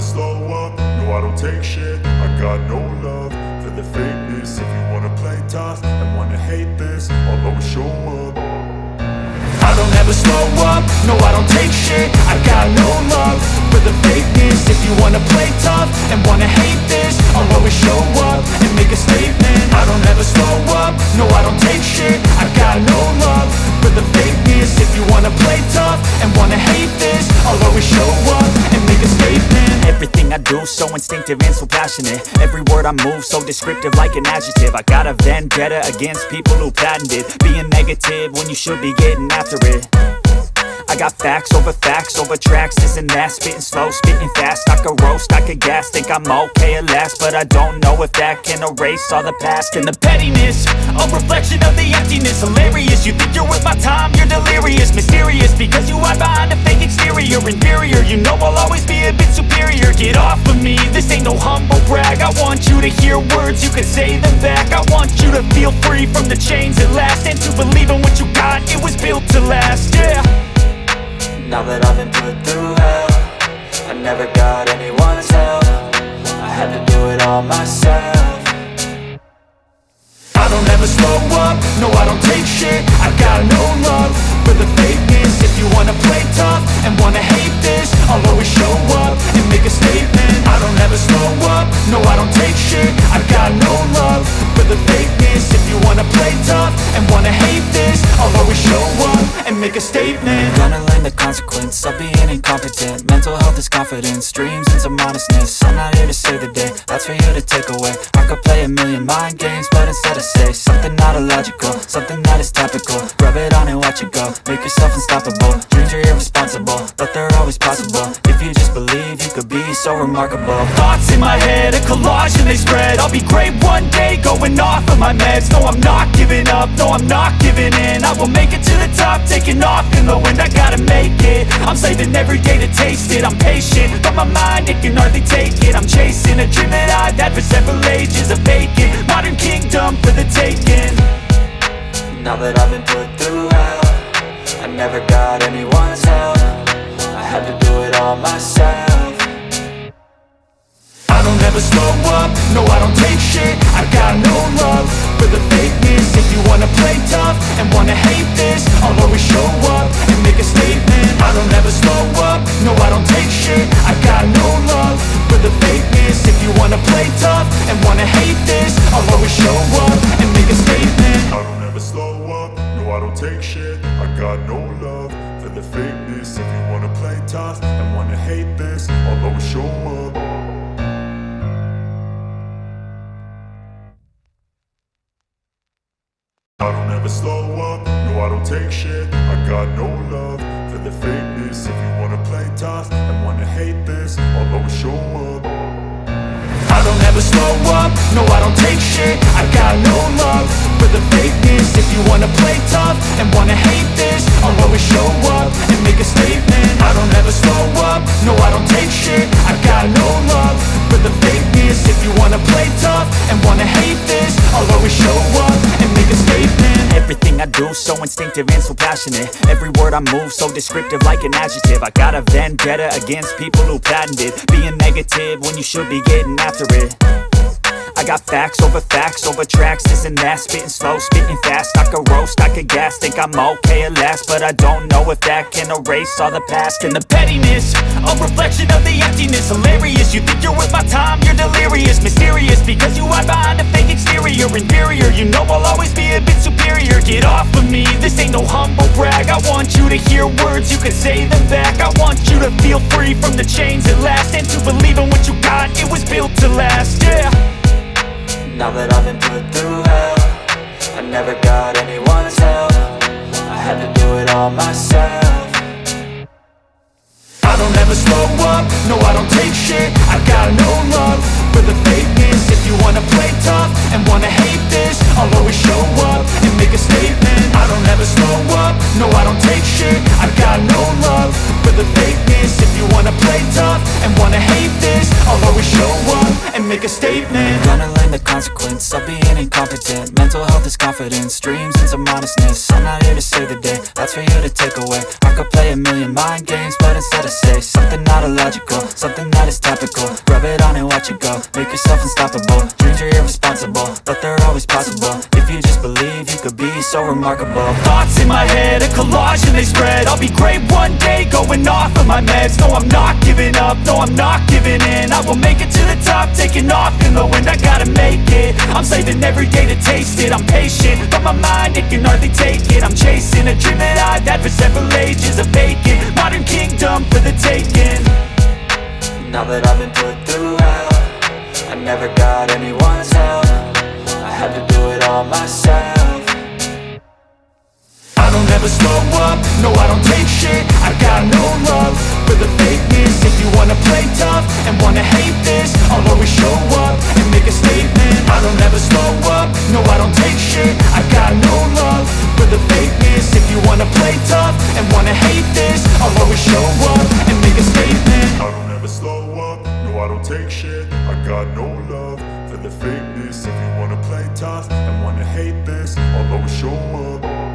slow up, no I don't take shit. I got no love for the fakeness. If you wanna play tough and wanna hate this, I'll always show up. I don't ever slow up, no I don't take shit. I got no love for the fakeness. If you wanna play tough and wanna hate this, I'll always show up and make a statement. I don't ever slow up, no I don't take shit. I got no love for the fakeness. If you wanna play tough and wanna hate this, I'll always show up and make a statement. Everything I do so instinctive and so passionate. Every word I move so descriptive like an adjective. I got a vendetta against people who patented being negative when you should be getting after it. I got facts over tracks, this and that. Spitting slow, spitting fast. I could roast, I could gas. Think I'm okay at last, but I don't know if that can erase all the past. And the pettiness, a reflection of the emptiness. Hilarious, you think you're worth my time, you're delirious. Mysterious, because you hide behind a fake exterior. Inferior, you know I'll always be a bit superior. Get off of me, this ain't no humble brag. I want you to hear words, you can say them back. I want you to feel free from the chains at last, and to believe in what you got, it was built to last, yeah. Now that I've been put through hell, I never got anyone's help. I had to do it all myself. I don't ever slow up, no I don't take shit. I got no love for the fakeness. If you wanna play tough and wanna hate this, I'll always show up and make a statement. I don't ever slow up, no I don't take shit. I got no love for the fakeness. If you wanna play tough and wanna hate this, I'll always show up and make a statement. Gonna learn the consequence of being incompetent. Mental health is confidence, dreams and some honestness. I'm not here to save the day, that's for you to take away. I could play a million mind games, but instead I say something not illogical, something that is topical. Rub it on and watch it go, make yourself unstoppable. Dreams are irresponsible, but they're always possible. If you just believe, you could be so remarkable. Thoughts in my head, a collage and they spread. I'll be great one day, going off of my meds. No, I'm not giving up, no, I'm not giving in. I will make it to the top, taking off in the wind. I gotta make it, I'm saving every day to taste it. I'm patient, but my mind, it can hardly take it. I'm chasing a dream that I've had for several ages. A vacant, modern kingdom for the taking. Now that I've been put through hell, I never got anyone's help. I had to do it all myself. I don't ever slow up, no I don't take shit. I got no love for the fakeness. If you wanna play tough and wanna hate this, I'll always show up and make a statement. I don't ever slow up, no I don't take shit. I got no love for the fakeness. If you wanna play tough and wanna hate this, I'll always show up and make a statement. I don't ever slow up, no I don't take shit. I got no love for the fakeness. If you wanna play tough and wanna hate this, I'll always show up. I don't ever slow up, no I don't take shit. I got no love for the fakeness. If you wanna play tough and wanna hate this, I'll always show up. I don't ever slow up, no I don't take shit. I got no love for the fakeness. If you wanna play tough and wanna hate this, I'll always show up and make a statement. I don't ever slow up, no I don't take shit. I got no love for the fakeness. If you wanna play tough and wanna hate this, I'll always show up and make a statement. Everything I do so instinctive and so passionate. Every word I move so descriptive like an adjective. I got a vendetta against people who patented being negative when you should be getting after it. I got facts over tracks, this and that. Spitting slow, spitting fast. I could roast, I could gas. Think I'm okay at last, but I don't know if that can erase all the past. And the pettiness, a reflection of the emptiness. Hilarious, you think you're worth my time, you're delirious. Mysterious, because you hide behind a fake exterior. Inferior, you know I'll always be a bit superior. Get off of me, this ain't no humble brag. I want you to hear words, you can say them back. I want you to feel free from the chains at last, and to believe in what you got, it was built to last, yeah. Now that I've been put through hell, I never got anyone's help. I had to do it all myself. I don't ever slow up, no I don't take shit. I got no love for the fakeness. If you wanna play tough and wanna hate this, I'll always show up and make a statement. I don't ever slow up, no I don't take shit. I got no love for the fakeness. If you wanna play tough and wanna hate this, I'll always show up and make a statement. Gonna learn the consequence of being incompetent. Mental health is confidence, dreams and some honestness. I'm not here to save the day, that's for you to take away. I could play a million mind games, but instead I say something not illogical, something that is topical. Rub it on and watch it go, make yourself unstoppable. Dreams are irresponsible, but they're always possible. If you just believe, you could be so remarkable. Thoughts in my head, a collage and they spread. I'll be great one day, going off of my meds. No, I'm not giving up, no, I'm not giving in. I will make it to the top, taking off in the wind. I gotta make it, I'm saving every day to taste it. I'm patient, but my mind, it can hardly take it. I'm chasing a dream that I've had for several ages. A vacant, modern kingdom for the taking. Now that I've been put through hell, I never got anyone's help. I had to do it all myself. I don't ever slow up, no I don't take shit. I got no love for the fakeness. If you wanna play tough and wanna hate this, I'll always show up and make a statement. I don't ever slow up, no I don't take shit. I got no love for the fakeness. If you wanna play tough and wanna hate this, I'll always show up and make a statement. I don't ever slow up, no I don't take shit. I got no love for the fakeness. If you wanna play tough and wanna hate this, I'll always show up.